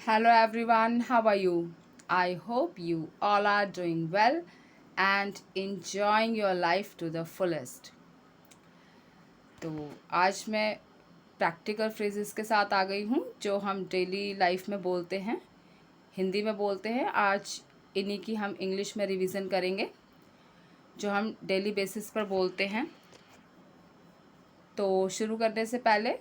Hello everyone, how are you? I hope you all are doing well and enjoying your life to the fullest. तो आज मैं practical phrases के साथ आ गई हूँ जो हम डेली लाइफ में बोलते हैं, हिंदी में बोलते हैं। आज इन्हीं की हम इंग्लिश में रिवीजन करेंगे जो हम डेली बेसिस पर बोलते हैं। तो शुरू करने से पहले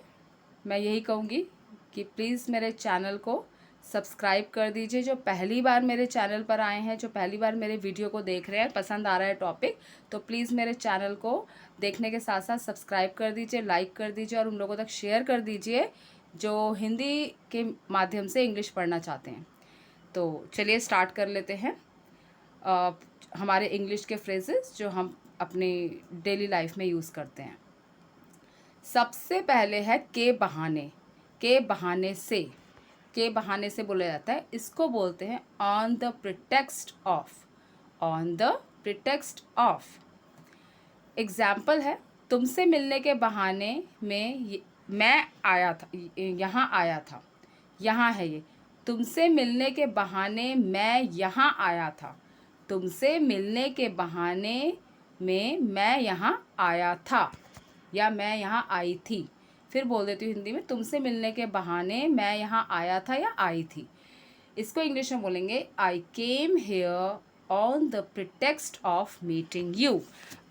मैं यही कहूँगी कि प्लीज़ मेरे चैनल को सब्सक्राइब कर दीजिए। जो पहली बार मेरे चैनल पर आए हैं, जो पहली बार मेरे वीडियो को देख रहे हैं, पसंद आ रहा है टॉपिक, तो प्लीज़ मेरे चैनल को देखने के साथ साथ सब्सक्राइब कर दीजिए, लाइक कर दीजिए और उन लोगों तक शेयर कर दीजिए जो हिंदी के माध्यम से इंग्लिश पढ़ना चाहते हैं। तो चलिए स्टार्ट कर लेते हैं हमारे इंग्लिश के फ्रेजेस जो हम अपनी डेली लाइफ में यूज़ करते हैं। सबसे पहले है के बहाने से। के बहाने से बोला जाता है, इसको बोलते हैं on the pretext of. On the pretext of. Example है, तुमसे मिलने के बहाने में मैं आया था, यहाँ आया था। यहाँ है ये, तुमसे मिलने के बहाने मैं यहाँ आया था। तुमसे मिलने के बहाने में मैं यहाँ आया था या मैं यहाँ आई थी। फिर बोल देती हूँ हिंदी में, तुमसे मिलने के बहाने मैं यहाँ आया था या आई थी। इसको इंग्लिश में बोलेंगे, I came here on the pretext of meeting you.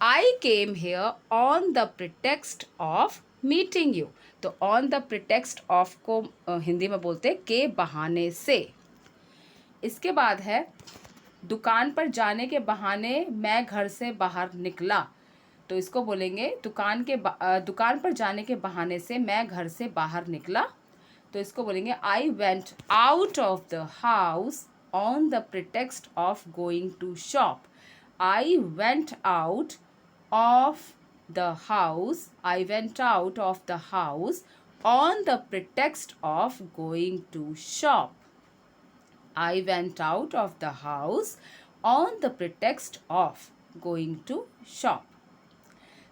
I came here on the pretext of meeting you. तो ऑन द प्रिटेक्स्ट ऑफ को हिंदी में बोलते हैं के बहाने से। इसके बाद है, दुकान पर जाने के बहाने मैं घर से बाहर निकला। तो इसको बोलेंगे, दुकान पर जाने के बहाने से मैं घर से बाहर निकला। तो इसको बोलेंगे, I went out of the house on the pretext of going to shop. I went out of the house. I went out of the house on the pretext of going to shop. I went out of the house on the pretext of going to shop.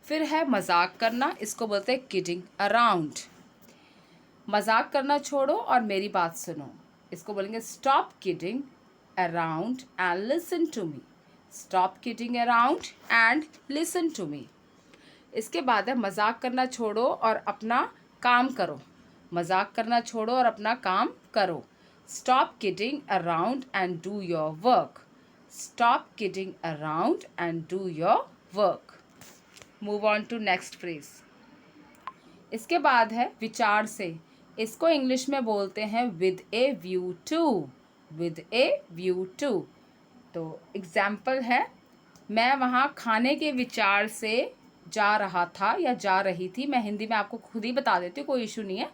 फिर है मजाक करना, इसको बोलते हैं kidding around। मजाक करना छोड़ो और मेरी बात सुनो, इसको बोलेंगे stop kidding around and listen to me। Stop kidding around and listen to me। इसके बाद है मजाक करना छोड़ो और अपना काम करो। मजाक करना छोड़ो और अपना काम करो। Stop kidding around and do your work। Stop kidding around and do your work। Move on to next phrase। इसके बाद है विचार से, इसको इंग्लिश में बोलते हैं with a view to। with a view to। तो एग्जाम्पल है, मैं वहाँ खाने के विचार से जा रहा था या जा रही थी। मैं हिंदी में आपको खुद ही बता देती हूँ, कोई इशू नहीं है।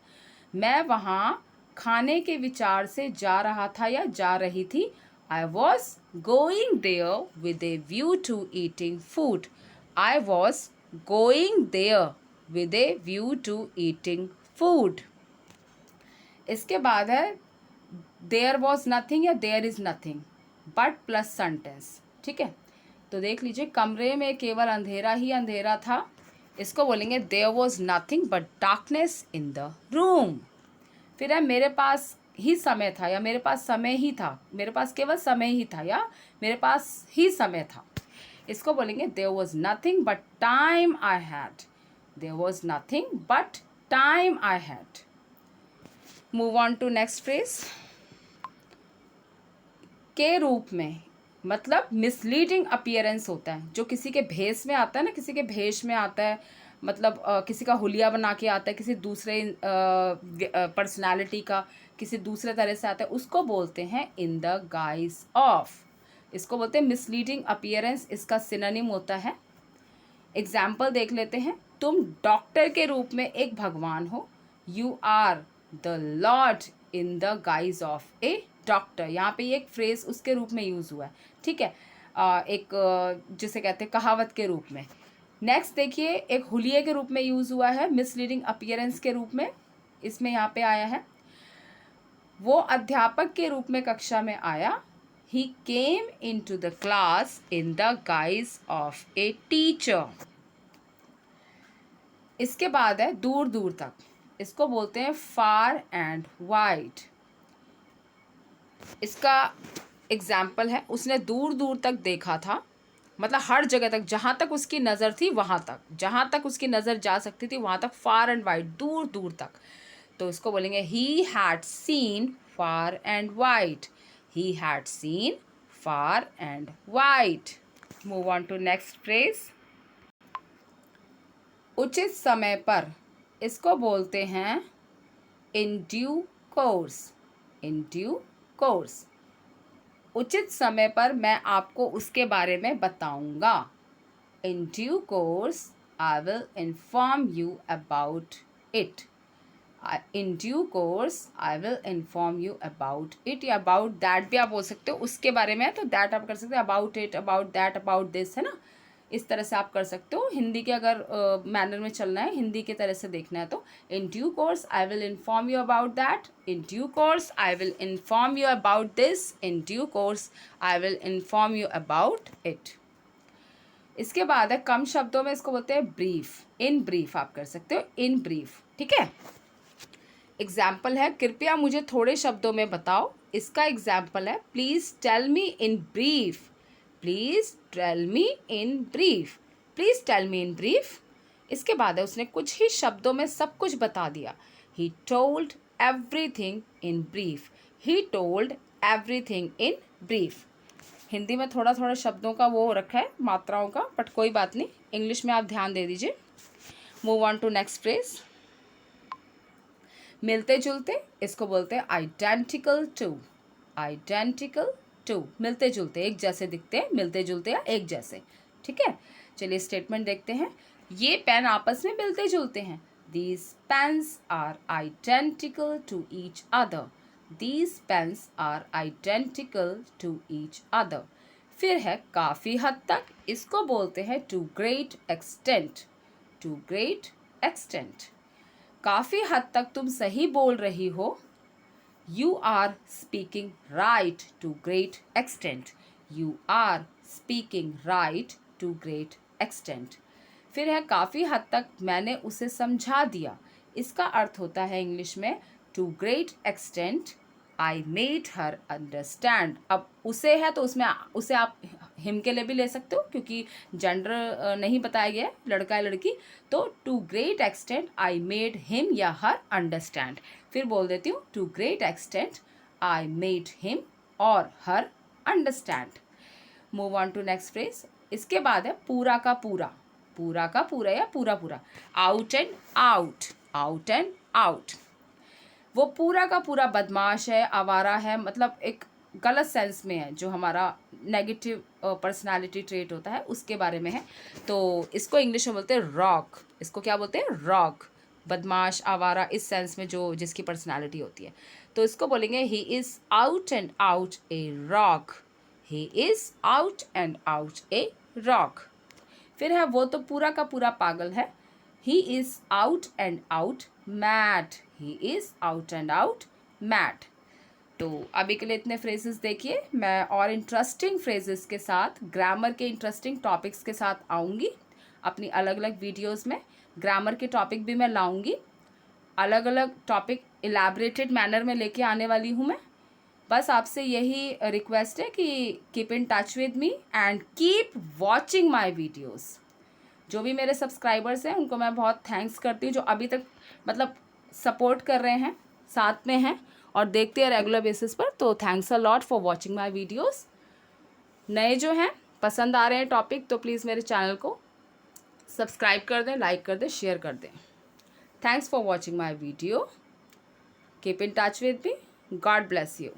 मैं वहाँ खाने के विचार से जा रहा था या जा रही थी। I was going there with a view to eating food. I was going there with a view to eating food. इसके बाद है, देयर वॉज नथिंग या there is nothing but plus sentence. ठीक है, तो देख लीजिए, कमरे में केवल अंधेरा ही अंधेरा था। इसको बोलेंगे, there was nothing but darkness in the room. फिर है, मेरे पास ही समय था या मेरे पास समय ही था। मेरे पास केवल समय ही था या मेरे पास ही समय था। इसको बोलेंगे, there was nothing but time I had. There was nothing but time I had. Move on to next phrase. के रूप में मतलब मिसलीडिंग अपीयरेंस होता है, जो किसी के भेष में आता है ना, किसी के भेष में आता है, मतलब किसी का हुलिया बना के आता है, किसी दूसरे पर्सनालिटी का किसी दूसरे तरह से आता है, उसको बोलते हैं इन द गाइज ऑफ। इसको बोलते हैं मिसलीडिंग अपीयरेंस। इसका सिनोनिम होता है। एग्जाम्पल देख लेते हैं, तुम डॉक्टर के रूप में एक भगवान हो। You are the lord in the guise of a doctor. यहाँ पे एक फ्रेज उसके रूप में यूज़ हुआ है। ठीक है, जिसे कहते हैं कहावत के रूप में। नेक्स्ट देखिए, एक हुलिये के रूप में यूज़ हुआ है, मिसलीडिंग अपीयरेंस के रूप में इसमें यहाँ पे आया है। वो अध्यापक के रूप में कक्षा में आया। He came into the class in the guise of a teacher. इसके बाद है दूर दूर तक। इसको बोलते हैं फार एंड वाइड। इसका एग्जाम्पल है, उसने दूर दूर तक देखा था, मतलब हर जगह तक, जहाँ तक उसकी नज़र थी वहाँ तक, जहाँ तक उसकी नज़र जा सकती थी वहाँ तक, फार एंड वाइड, दूर दूर तक। तो इसको बोलेंगे he had seen far and wide, he had seen far and wide. Move on to next phrase. उचित समय पर, इसको बोलते हैं in due course, in due course. उचित समय पर मैं आपको उसके बारे में बताऊंगा। In due course I will inform you about it. In due course I will inform you about it, या अबाउट दैट भी आप बोल सकते हो, उसके बारे में है तो दैट आप कर सकते हो, about it, about that, about this, है ना, इस तरह से आप कर सकते हो। हिंदी के अगर मैनर में चलना है, हिंदी की तरह से देखना है तो इन due course I will inform you about that, in due course I will inform you about this, in due course I will inform you about it. इसके बाद है कम शब्दों में, इसको बोलते हैं ब्रीफ, इन ब्रीफ आप कर सकते हो, इन ब्रीफ, ठीक है। एग्जाम्पल है कृपया मुझे थोड़े शब्दों में बताओ, इसका एग्जाम्पल है please tell me in brief, please tell me in brief, please tell me in brief. इसके बाद है उसने कुछ ही शब्दों में सब कुछ बता दिया, he told everything in brief, he told everything in brief. Hindi में थोड़ा थोड़ा शब्दों का वो रखा है, मात्राओं का, बट कोई बात नहीं, इंग्लिश में आप ध्यान दे दीजिए। Move on to next phrase. मिलते जुलते, इसको बोलते हैं आइडेंटिकल टू, आइडेंटिकल टू, मिलते जुलते, एक जैसे दिखते हैं, मिलते जुलते या एक जैसे, ठीक है। चलिए स्टेटमेंट देखते हैं। ये पेन आपस में मिलते जुलते हैं, these pens are identical to each other, these pens are identical to each other. फिर है काफ़ी हद तक, इसको बोलते हैं to great extent, to great extent. काफ़ी हद तक तुम सही बोल रही हो, you are speaking right to great extent, you are speaking right to great extent. फिर है काफ़ी हद तक मैंने उसे समझा दिया, इसका अर्थ होता है इंग्लिश में to great extent I made her understand. अब उसे है तो उसमें उसे आप हिम के लिए भी ले सकते हो, क्योंकि जेंडर नहीं बताया गया है, लड़का या लड़की, तो to great extent I made him या हर अंडरस्टैंड। फिर बोल देती हूँ to great extent I made him और her understand. Move on to next phrase. इसके बाद है पूरा का पूरा, पूरा का पूरा या पूरा पूरा, out and out, out and out. वो पूरा का पूरा बदमाश है, आवारा है, मतलब एक गलत सेंस में है, जो हमारा नेगेटिव पर्सनालिटी ट्रेट होता है उसके बारे में है। तो इसको इंग्लिश में बोलते हैं रॉक, इसको क्या बोलते हैं, रॉक, बदमाश, आवारा, इस सेंस में जो जिसकी पर्सनालिटी होती है। तो इसको बोलेंगे he is out and out a rock, he is out and out a rock. फिर है वो तो पूरा का पूरा पागल है, he is out and out mad, he is out and out mad. तो अभी के लिए इतने फ्रेजेस देखिए, मैं और इंटरेस्टिंग फ्रेजेस के साथ, ग्रामर के इंटरेस्टिंग टॉपिक्स के साथ आऊँगी अपनी अलग अलग वीडियोस में। ग्रामर के टॉपिक भी मैं लाऊंगी, अलग अलग टॉपिक इलैबोरेटेड मैनर में लेके आने वाली हूँ मैं। बस आपसे यही रिक्वेस्ट है कि keep in touch with me and keep watching my videos. जो भी मेरे सब्सक्राइबर्स हैं उनको मैं बहुत थैंक्स करती हूँ, जो अभी तक मतलब सपोर्ट कर रहे हैं, साथ में हैं और देखते हैं रेगुलर बेसिस पर। तो thanks a lot for watching my videos. नए जो हैं, पसंद आ रहे हैं टॉपिक, तो प्लीज़ मेरे चैनल को सब्सक्राइब कर दें, लाइक कर दें, शेयर कर दें। Thanks for watching my video. Keep in touch with me. God bless you.